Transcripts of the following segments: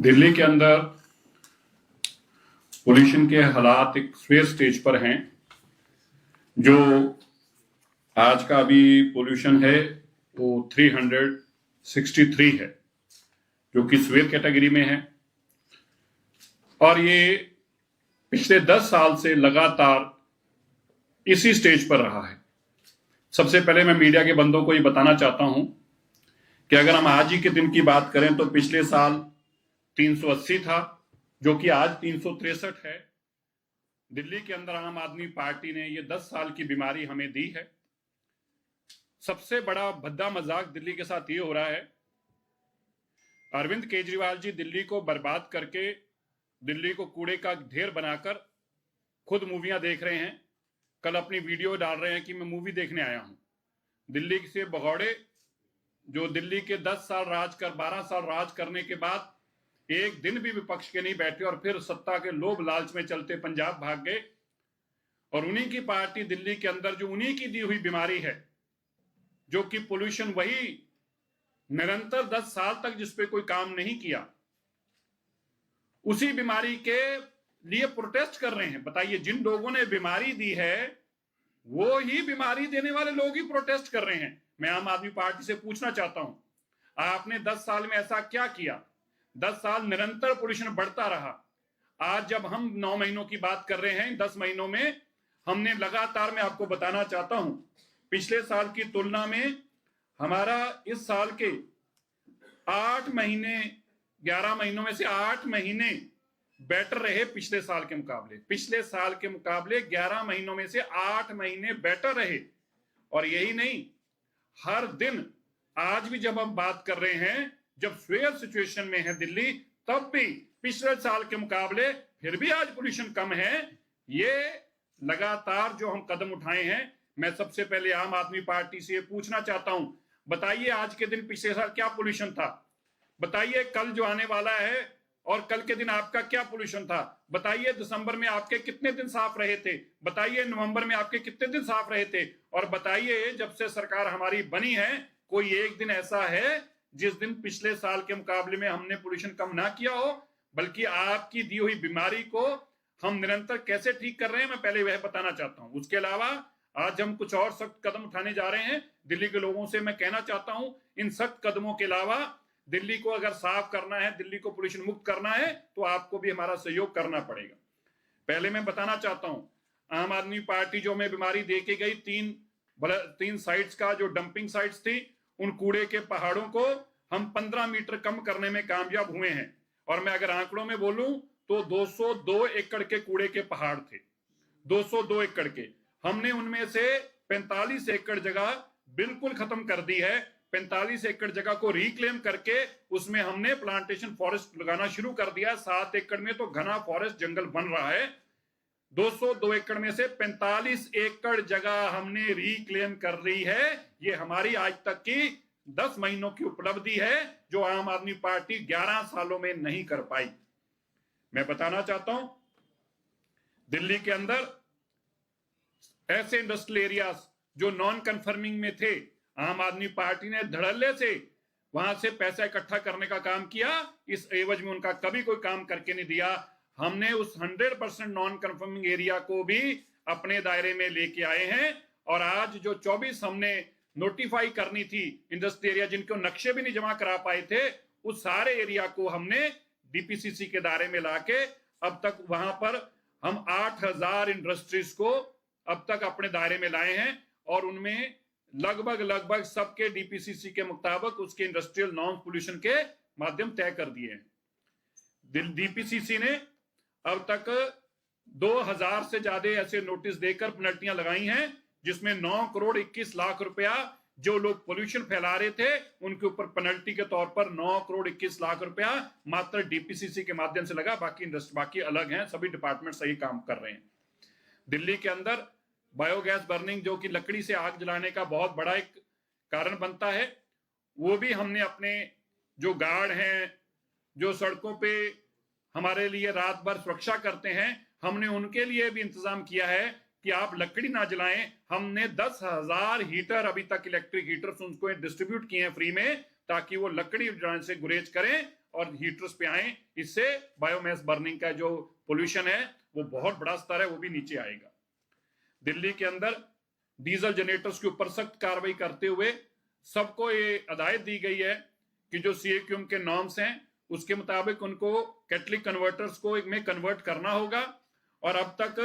दिल्ली के अंदर पोल्यूशन के हालात एक स्वेयर स्टेज पर हैं। जो आज का अभी पोल्यूशन है वो 363 है, जो कि स्वेयर कैटेगरी में है। और ये पिछले 10 साल से लगातार इसी स्टेज पर रहा है। सबसे पहले मैं मीडिया के बंदों को ये बताना चाहता हूं कि अगर हम आज ही के दिन की बात करें तो पिछले साल 380 था, जो कि आज 363 है। दिल्ली के अंदर आम आदमी पार्टी ने ये 10 साल की बीमारी हमें दी है। सबसे बड़ा भद्दा मजाक दिल्ली के साथ ये हो रहा है, अरविंद केजरीवाल जी दिल्ली को बर्बाद करके, दिल्ली को कूड़े का ढेर बनाकर खुद मूवियां देख रहे हैं। कल अपनी वीडियो डाल रहे हैं कि मैं मूवी देखने आया हूं। दिल्ली से भगौड़े जो दिल्ली के 10 साल राज कर 12 साल राज करने के बाद एक दिन भी विपक्ष के नहीं बैठे और फिर सत्ता के लोभ लालच में चलते पंजाब भाग गए। और उन्हीं की पार्टी दिल्ली के अंदर जो उन्हीं की दी हुई बीमारी है, जो कि पोल्यूशन, वही निरंतर 10 साल तक जिस पे कोई काम नहीं किया, उसी बीमारी के लिए प्रोटेस्ट कर रहे हैं। बताइए, जिन लोगों ने बीमारी दी है वो ही बीमारी देने वाले लोग ही प्रोटेस्ट कर रहे हैं। मैं आम आदमी पार्टी से पूछना चाहता हूं, आपने 10 साल में ऐसा क्या किया? 10 साल निरंतर पोल्यूशन बढ़ता रहा। आज जब हम 9 महीनों की बात कर रहे हैं, 10 महीनों में हमने लगातार, मैं आपको बताना चाहता हूं, पिछले साल की तुलना में हमारा इस साल के 8 महीने, 11 महीनों में से 8 महीने बेटर रहे पिछले साल के मुकाबले। पिछले साल के मुकाबले 11 महीनों में से 8 महीने बेटर रहे। और यही नहीं, हर दिन, आज भी जब हम बात कर रहे हैं, जब स्वेयर सिचुएशन में है दिल्ली, तब भी पिछले साल के मुकाबले फिर भी आज पोल्यूशन कम है। ये लगातार जो हम कदम उठाए हैं, मैं सबसे पहले आम आदमी पार्टी से पूछना चाहता हूं, बताइए आज के दिन पिछले साल क्या पोल्यूशन था? बताइए कल जो आने वाला है और कल के दिन आपका क्या पोल्यूशन था? बताइए दिसंबर में आपके कितने दिन साफ रहे थे? बताइए नवंबर में आपके कितने दिन साफ रहे थे? और बताइए जब से सरकार हमारी बनी है, कोई एक दिन ऐसा है जिस दिन पिछले साल के मुकाबले में हमने पोल्यूशन कम ना किया हो? बल्कि आपकी दी हुई बीमारी को हम निरंतर कैसे ठीक कर रहे हैं, मैं पहले वह बताना चाहता हूं। उसके अलावा आज हम कुछ और सख्त कदम उठाने जा रहे हैं। दिल्ली के लोगों से मैं कहना चाहता हूं, इन सख्त कदमों के अलावा दिल्ली को अगर साफ करना है, दिल्ली को पोल्यूशन मुक्त करना है, तो आपको भी हमारा सहयोग करना पड़ेगा। पहले मैं बताना चाहता हूं, आम आदमी पार्टी जो हमें बीमारी दे के गई, 3 साइट्स का जो डंपिंग साइट्स थी, उन कूड़े के पहाड़ों को हम 15 मीटर कम करने में कामयाब हुए हैं। और मैं अगर आंकड़ों में बोलूं तो 202 एकड़ के कूड़े के पहाड़ थे, 202 एकड़ के। हमने उनमें से 45 एकड़ जगह बिल्कुल खत्म कर दी है। 45 एकड़ जगह को रिक्लेम करके उसमें हमने प्लांटेशन फॉरेस्ट लगाना शुरू कर दिया। 7 एकड़ में तो घना फॉरेस्ट जंगल बन रहा है। 202 एकड़ में से 45 एकड़ जगह हमने रिक्लेम कर ली है। ये हमारी आज तक की 10 महीनों की उपलब्धि है, जो आम आदमी पार्टी 11 सालों में नहीं कर पाई। मैं बताना चाहता हूं, दिल्ली के अंदर ऐसे इंडस्ट्रियल एरियाज जो नॉन कन्फर्मिंग में थे, आम आदमी पार्टी ने धड़ल्ले से वहां से पैसा इकट्ठा करने का काम किया। इस एवज में उनका कभी कोई काम करके नहीं दिया। हमने उस 100% नॉन कन्फर्मिंग एरिया को भी अपने दायरे में लेके आए हैं। और आज जो 24 हमने नोटिफाई करनी थी इंडस्ट्रियल एरिया, जिनको नक्शे भी नहीं जमा करा पाए थे, उस सारे एरिया को हमने डीपीसीसी के दायरे में लाके अब तक वहां पर हम 8000 इंडस्ट्रीज को अब तक अपने दायरे में लाए हैं। और उनमें लगभग सबके डीपीसीसी के मुताबिक उसके इंडस्ट्रियल नॉन पोल्यूशन के माध्यम तय कर दिए हैं। डीपीसीसी ने अब तक 2000 से ज्यादा ऐसे नोटिस देकर पेनल्टियां लगाई हैं, जिसमें 9 करोड़ 21 लाख रुपया जो लोग पोल्यूशन फैला रहे थे उनके ऊपर पेनल्टी के तौर पर 9 करोड़ 21 लाख रुपया मात्र डीपीसीसी के माध्यम से लगा। बाकी अलग हैं, सभी डिपार्टमेंट सही काम कर रहे हैं। दिल्ली के अंदर बायोगैस बर्निंग, जो कि लकड़ी से आग जलाने का बहुत बड़ा एक कारण बनता है, वो भी हमने अपने जो गार्ड हैं, जो सड़कों पे हमारे लिए रात भर सुरक्षा करते हैं, हमने उनके लिए भी इंतजाम किया है कि आप लकड़ी ना जलाएं। हमने 10,000 हीटर अभी तक, इलेक्ट्रिक हीटर्स, उनको डिस्ट्रीब्यूट किए हैं फ्री में, ताकि वो लकड़ी जलाने से गुरेज करें और हीटर्स पे आए। इससे बायोमास बर्निंग का जो पोल्यूशन है वो बहुत बड़ा स्तर है वो भी नीचे आएगा। दिल्ली के अंदर डीजल जनरेटर्स के ऊपर सख्त कार्रवाई करते हुए सबको ये हिदायत दी गई है कि जो CAQM के नॉर्म्स हैं उसके मुताबिक उनको कैटलिक कन्वर्टर्स को में कन्वर्ट करना होगा। और अब तक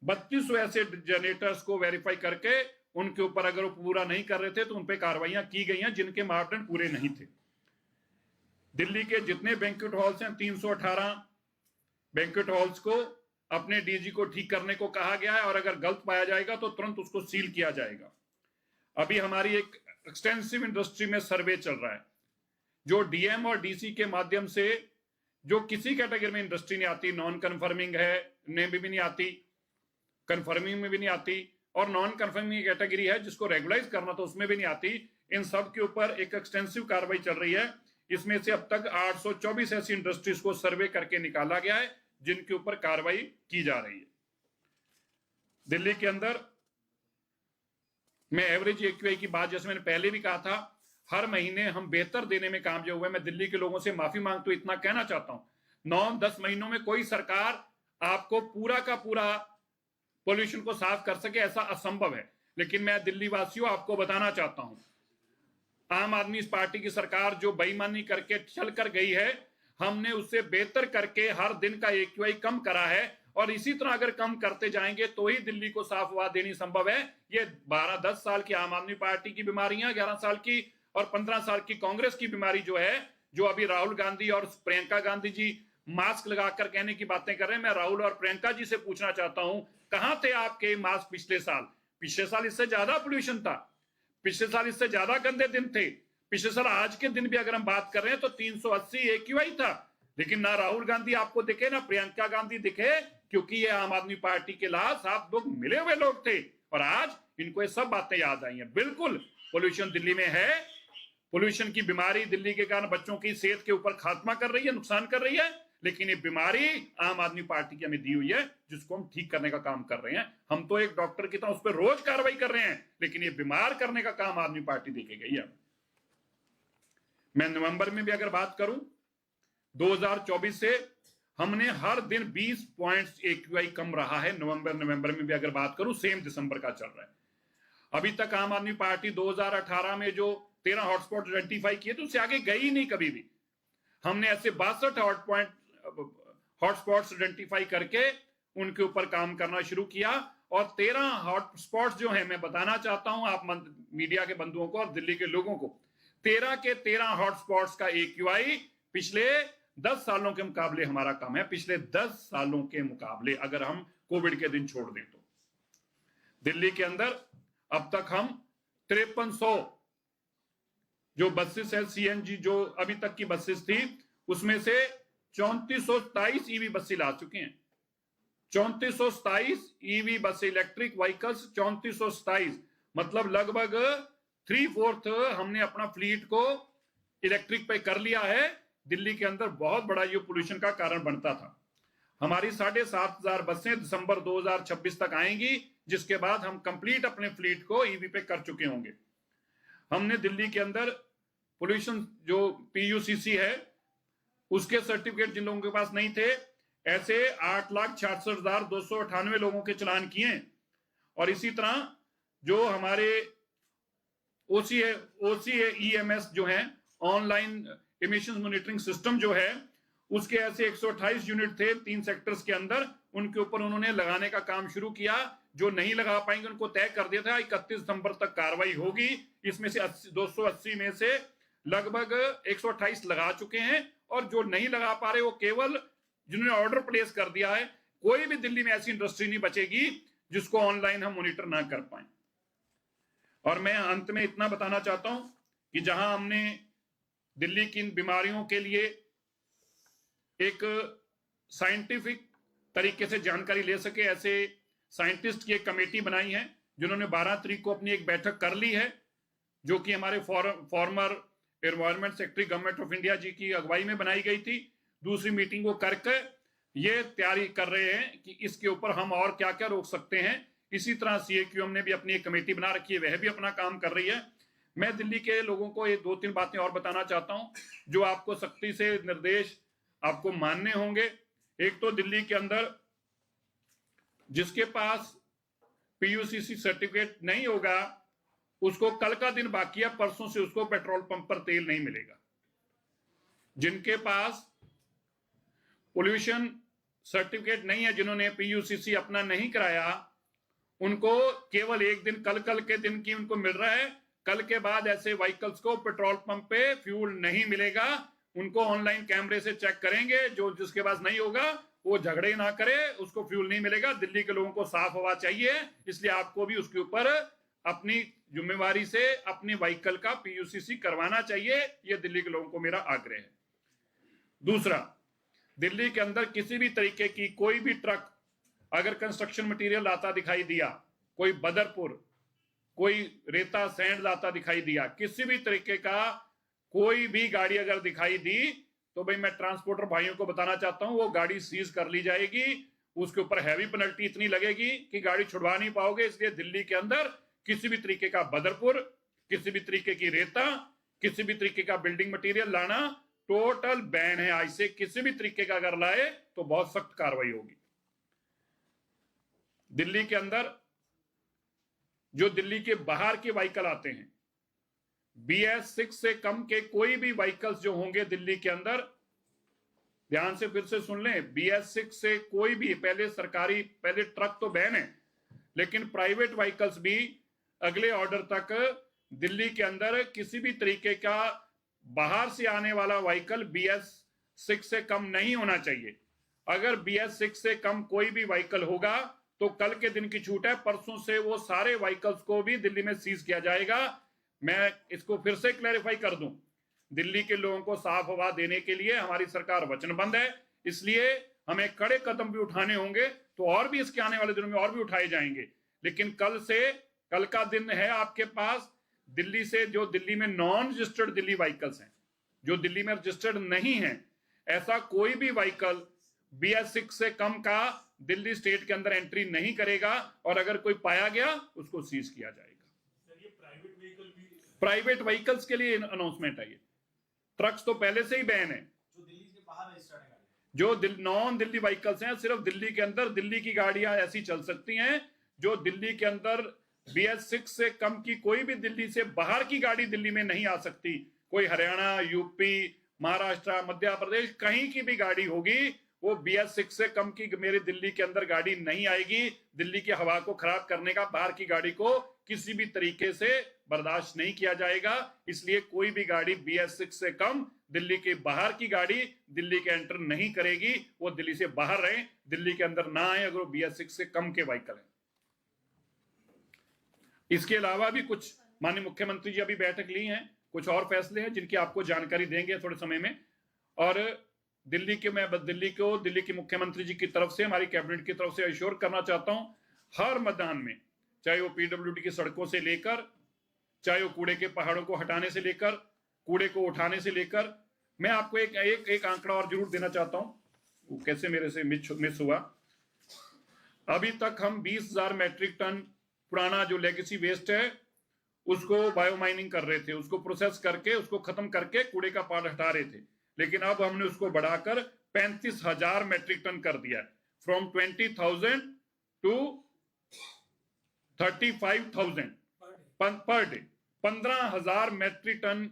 3200 ऐसे जनरेटर्स को वेरीफाई करके उनके ऊपर अगर वो पूरा नहीं कर रहे थे तो उन पे कार्रवाइयां की गई हैं जिनके मापदंड पूरे नहीं थे। दिल्ली के जितने बैंक्वेट हॉल्स हैं 318 बैंक्वेट हॉल्स को अपने DG को ठीक करने को कहा गया है और अगर गलत पाया जाएगा तो तुरंत उसको सील किया जाएगा। अभी हमारी एक एक्सटेंसिव इंडस्ट्री में सर्वे चल रहा है जो DM और DC के माध्यम से जो किसी कैटेगरी में इंडस्ट्री नहीं आती, नॉन कन्फर्मिंग है में भी नहीं आती, कन्फर्मिंग में भी नहीं आती और नॉन कन्फर्मिंग कैटेगरी है जिसको रेगुलाइज करना तो उसमें भी नहीं आती, इन सब के ऊपर एक एक्सटेंसिव कार्रवाई चल रही है। इसमें से अब तक 824 ऐसी इंडस्ट्रीज को सर्वे करके निकाला गया है जिनके ऊपर कार्रवाई की जा रही है। दिल्ली के अंदर मैं एवरेज AQI की बात जैसे मैंने पहले भी कहा था, हर महीने हम बेहतर देने में कामयाब हुए। मैं दिल्ली के लोगों से माफी मांगता हूं, इतना कहना चाहता हूं 9-10 महीनों में कोई सरकार आपको पूरा का पूरा पोल्यूशन को साफ कर सके ऐसा असंभव है। लेकिन मैं दिल्ली वासियों आपको बताना चाहता हूं, आम आदमी पार्टी की सरकार जो बेईमानी करके चल कर गई है, हमने उससे बेहतर करके हर दिन का AQI कम करा है और इसी तरह अगर कम करते जाएंगे तो ही दिल्ली को साफ हवा देनी संभव है। ये 12-10 साल की आम आदमी पार्टी की बीमारियां, 11 साल की और 15 साल की कांग्रेस की बीमारी जो है, जो अभी राहुल गांधी और प्रियंका गांधी जी मास्क लगाकर कहने की बातें कर रहे हैं। मैं राहुल और प्रियंका जी से पूछना चाहता हूं, कहां थे आपके मास्क पिछले साल? पिछले साल इससे ज्यादा पोल्यूशन था, पिछले साल इससे ज्यादा गंदे दिन थे। पिछले साल आज के दिन भी अगर हम बात कर रहे हैं तो 380 AQI था, लेकिन ना राहुल गांधी आपको दिखे ना प्रियंका गांधी दिखे, क्योंकि ये आम आदमी पार्टी के लाभ आप लोग मिले हुए लोग थे और आज इनको ये सब बातें याद आई हैं। बिल्कुल पोल्यूशन दिल्ली में है, पोल्यूशन की बीमारी दिल्ली के कारण बच्चों की सेहत के ऊपर खात्मा कर रही है, नुकसान कर रही है, लेकिन ये बीमारी आम आदमी पार्टी की हमें दी हुई है जिसको हम ठीक करने का काम कर रहे हैं। हम तो एक डॉक्टर की तरह उस पर रोज कार्रवाई कर रहे हैं, लेकिन ये बीमार करने का काम आदमी पार्टी देके गई है। मैं नवंबर में भी अगर बात करूं 2024 से हमने हर दिन 20 पॉइंट्स AQI कम रहा है। नवंबर में भी अगर बात करूं, सेम दिसंबर का चल रहा है। अभी तक आम आदमी पार्टी 2018 में जो 13 हॉटस्पॉट आइडेंटिफाई किए तो उससे आगे गई नहीं कभी भी। हमने ऐसे 62 हॉटस्पॉट्स आइडेंटिफाई करके उनके ऊपर काम करना शुरू किया और 13 हॉटस्पॉट्स जो है, मैं बताना चाहता हूं आप मीडिया के बंधुओं को और दिल्ली के लोगों को, 13 के 13 हॉटस्पॉट्स का AQI पिछले 10 सालों के मुकाबले हमारा कम है। पिछले 10 सालों के मुकाबले अगर हम कोविड के दिन छोड़ दें तो दिल्ली के अंदर अब तक हम 5300 जो बसेस है CNG जो अभी तक की बसेस थी उसमें से 3427 EV बसें ला चुके हैं। 3427 EV बसें, इलेक्ट्रिक व्हीकल्स 3427, मतलब लगभग 3/4 हमने अपना फ्लीट को इलेक्ट्रिक पे कर लिया है। दिल्ली के अंदर बहुत बड़ा ये पोल्यूशन का कारण बनता था। हमारी 7500 बसें दिसंबर 2026 तक आएंगी, जिसके बाद हम कंप्लीट अपने फ्लीट को EV पे कर चुके होंगे। हमने दिल्ली के अंदर पोल्यूशन जो PUCC है उसके सर्टिफिकेट जिन लोगों के पास नहीं थे, ऐसे 8,66,298 लोगों के चलान किए। और इसी तरह जो हमारे OCA EMS जो है, ऑनलाइन इमिशन मॉनिटरिंग सिस्टम जो है, उसके ऐसे 128 यूनिट थे 3 सेक्टर्स के अंदर, उनके ऊपर उन्होंने लगाने का काम शुरू किया। जो नहीं लगा पाएंगे उनको तय कर दिया था 31 दिसंबर तक कार्रवाई होगी। इसमें से 280 में से लगभग 128 लगा चुके हैं और जो नहीं लगा पा रहे वो केवल जिन्होंने ऑर्डर प्लेस कर दिया है। कोई भी दिल्ली में ऐसी इंडस्ट्री नहीं बचेगी जिसको ऑनलाइन हम मॉनिटर ना कर पाए। और मैं अंत में इतना बताना चाहता हूं कि जहां हमने दिल्ली की इन बीमारियों के लिए एक साइंटिफिक तरीके से जानकारी ले सके, ऐसे साइंटिस्ट की एक कमेटी बनाई है जिन्होंने 12 तारीख को अपनी एक बैठक कर ली है, जो कि हमारे former environment secretary government of India जी की अगुवाई में बनाई गई थी। दूसरी मीटिंग को करके ये तैयारी कर रहे हैं कि इसके ऊपर हम और क्या क्या रोक सकते हैं। इसी तरह CAQM ने भी अपनी एक कमेटी बना रखी है, वह भी अपना काम कर रही है। मैं दिल्ली के लोगों को ये 2-3 बातें और बताना चाहता हूं जो आपको सख्ती से निर्देश आपको मानने होंगे। एक तो दिल्ली के अंदर जिसके पास पीयूसीसी सर्टिफिकेट नहीं होगा उसको कल का दिन बाकी है, परसों से उसको पेट्रोल पंप पर तेल नहीं मिलेगा। जिनके पास पोल्यूशन सर्टिफिकेट नहीं है, जिन्होंने पीयूसीसी अपना नहीं कराया, उनको केवल एक दिन कल के दिन की उनको मिल रहा है। कल के बाद ऐसे व्हीकल्स को पेट्रोल पंप पे फ्यूल नहीं मिलेगा। उनको ऑनलाइन कैमरे से चेक करेंगे, जो जिसके पास नहीं होगा वो झगड़े ना करे, उसको फ्यूल नहीं मिलेगा। दिल्ली के लोगों को साफ हवा चाहिए, इसलिए आपको भी उसके ऊपर अपनी जिम्मेवारी से अपनी व्हीकल का पीयूसीसी करवाना चाहिए। यह दिल्ली के लोगों को मेरा आग्रह है। दूसरा, दिल्ली के अंदर किसी भी तरीके की कोई भी ट्रक अगर कंस्ट्रक्शन मटेरियल लाता दिखाई दिया, कोई बदरपुर, कोई रेता सैंड लाता दिखाई दिया, किसी भी तरीके का कोई भी गाड़ी अगर दिखाई दी, तो भाई मैं ट्रांसपोर्टर भाइयों को बताना चाहता हूं, वो गाड़ी सीज कर ली जाएगी। उसके ऊपर हैवी पेनल्टी इतनी लगेगी कि गाड़ी छुड़वा नहीं पाओगे। इसलिए दिल्ली के अंदर किसी भी तरीके का बदरपुर, किसी भी तरीके की रेता, किसी भी तरीके का बिल्डिंग मटेरियल लाना टोटल बैन है। आज से किसी भी तरीके का अगर लाए तो बहुत सख्त कार्रवाई होगी। दिल्ली के अंदर जो दिल्ली के बाहर के व्हीकल आते हैं, BS6 से कम के कोई भी व्हीकल्स जो होंगे दिल्ली के अंदर, ध्यान से फिर से सुन लें, BS6 से कोई भी, पहले ट्रक तो बैन है, लेकिन प्राइवेट व्हीकल्स भी अगले ऑर्डर तक दिल्ली के अंदर किसी भी तरीके का बाहर से आने वाला व्हीकल BS6 से कम नहीं होना चाहिए। अगर BS6 से कम कोई भी व्हीकल होगा तो कल के दिन की छूट है, परसों से वो सारे व्हीकल्स को भी दिल्ली में सीज किया जाएगा। मैं इसको फिर से क्लैरिफाई कर दूं, दिल्ली के लोगों को साफ हवा देने के लिए हमारी सरकार वचनबद्ध है, इसलिए हमें कड़े कदम भी उठाने होंगे, तो और भी इसके आने वाले दिनों में और भी उठाए जाएंगे। लेकिन कल का दिन है आपके पास, दिल्ली से जो दिल्ली में नॉन रजिस्टर्ड दिल्ली व्हीकल्स हैं, जो दिल्ली में रजिस्टर्ड नहीं है, ऐसा कोई भी व्हीकल BS6 से कम का दिल्ली स्टेट के अंदर एंट्री नहीं करेगा, और अगर कोई पाया गया उसको सीज किया जाएगा। सर, ये प्राइवेट व्हीकल्स के लिए अनाउंसमेंट है। ये ट्रक्स तो पहले से ही बैन है। जो दिल्ली के बाहर रजिस्टर्ड है, जो नॉन दिल्ली व्हीकल्स हैं, सिर्फ दिल्ली के अंदर दिल्ली की गाड़ियां ऐसी चल सकती हैं। जो दिल्ली के अंदर BS6 से कम की कोई भी दिल्ली से बाहर की गाड़ी दिल्ली में नहीं आ सकती। कोई हरियाणा, यूपी, महाराष्ट्र, मध्य प्रदेश, कहीं की भी गाड़ी होगी, वो BS6 से कम की मेरे दिल्ली के अंदर गाड़ी नहीं आएगी। दिल्ली की हवा को खराब करने का बाहर की गाड़ी को किसी भी तरीके से बर्दाश्त नहीं किया जाएगा। इसलिए कोई भी गाड़ी BS6 से कम दिल्ली के बाहर की गाड़ी दिल्ली के एंटर नहीं करेगी। वो दिल्ली से बाहर रहें, दिल्ली के अंदर ना आए अगर वो BS6 से कम के व्हीकल हैं। इसके अलावा भी कुछ माननीय मुख्यमंत्री जी अभी बैठक ली हैं, कुछ और फैसले हैं जिनकी आपको जानकारी देंगे थोड़े समय में। और दिल्ली की मुख्यमंत्री जी की तरफ से, हमारी कैबिनेट की तरफ से एश्योर करना चाहता हूं, हर मैदान में, चाहे वो PWD की सड़कों से लेकर, चाहे वो कूड़े के पहाड़ों को हटाने से लेकर, कूड़े को उठाने से लेकर, मैं आपको एक आंकड़ा और जरूर देना चाहता हूं, वो कैसे मेरे से मिस हुआ। अभी तक हम 20,000 मैट्रिक टन पुराना जो लेगेसी वेस्ट है उसको बायोमाइनिंग कर रहे थे, उसको प्रोसेस करके, उसको खत्म करके कूड़े का पहाड़ हटा रहे थे। लेकिन अब हमने उसको बढ़ाकर 35,000 मैट्रिक टन कर दिया, from 20,000 to 35,000 per day. 15,000 matric ton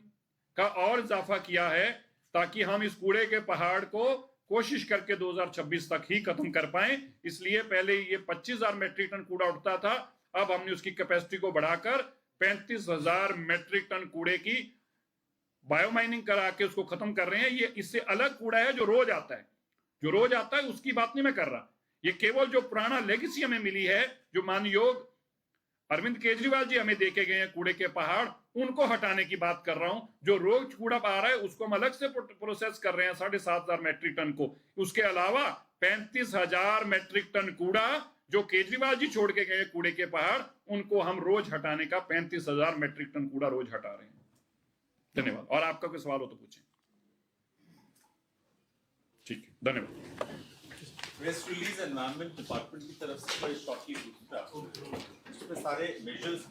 का और इजाफा किया है, ताकि हम इस कूड़े के पहाड़ को कोशिश करके 2026 तक ही खत्म कर पाए। इसलिए पहले ये 25,000 मैट्रिक टन कूड़ा उठता था, अब हमने उसकी कैपेसिटी को बढ़ाकर 35,000 मैट्रिक टन कूड़े की बायोमाइनिंग करा के उसको खत्म कर रहे हैं। ये इससे अलग कूड़ा है जो रोज आता है, उसकी बात नहीं मैं कर रहा। ये केवल जो पुराना लेगेसी हमें मिली है, जो मानयोग अरविंद केजरीवाल जी हमें देके गए हैं कूड़े के पहाड़, उनको हटाने की बात कर रहा हूं। जो रोज कूड़ा आ रहा है उसको हम अलग से प्रोसेस कर रहे हैं 7,500 मैट्रिक टन को। उसके अलावा 35,000 मैट्रिक टन कूड़ा जो केजरीवाल जी छोड़ के गए कूड़े के पहाड़, उनको हम रोज हटाने का 35,000 मैट्रिक टन कूड़ा रोज हटा रहे हैं। धन्यवाद। और आपका कोई सवाल हो तो पूछें। ठीक है, धन्यवाद। वेस्ट रिलीज एनवायरमेंट डिपार्टमेंट की तरफ से बड़े शॉकिंग उसमें सारे मेजर्स